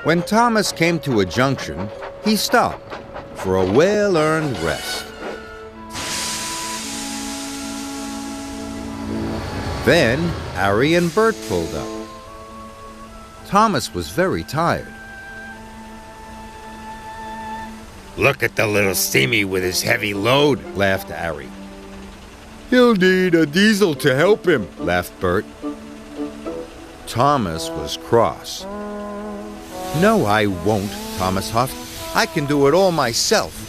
When Thomas came to a junction, he stopped for a well-earned rest. Then Harry and Bert pulled up. Thomas was very tired. Look at the little steamy with his heavy load, Laughed Harry. He'll need a diesel to help him, Laughed Bert. Thomas was cross. No, I won't, Thomas huffed. I can do it all myself.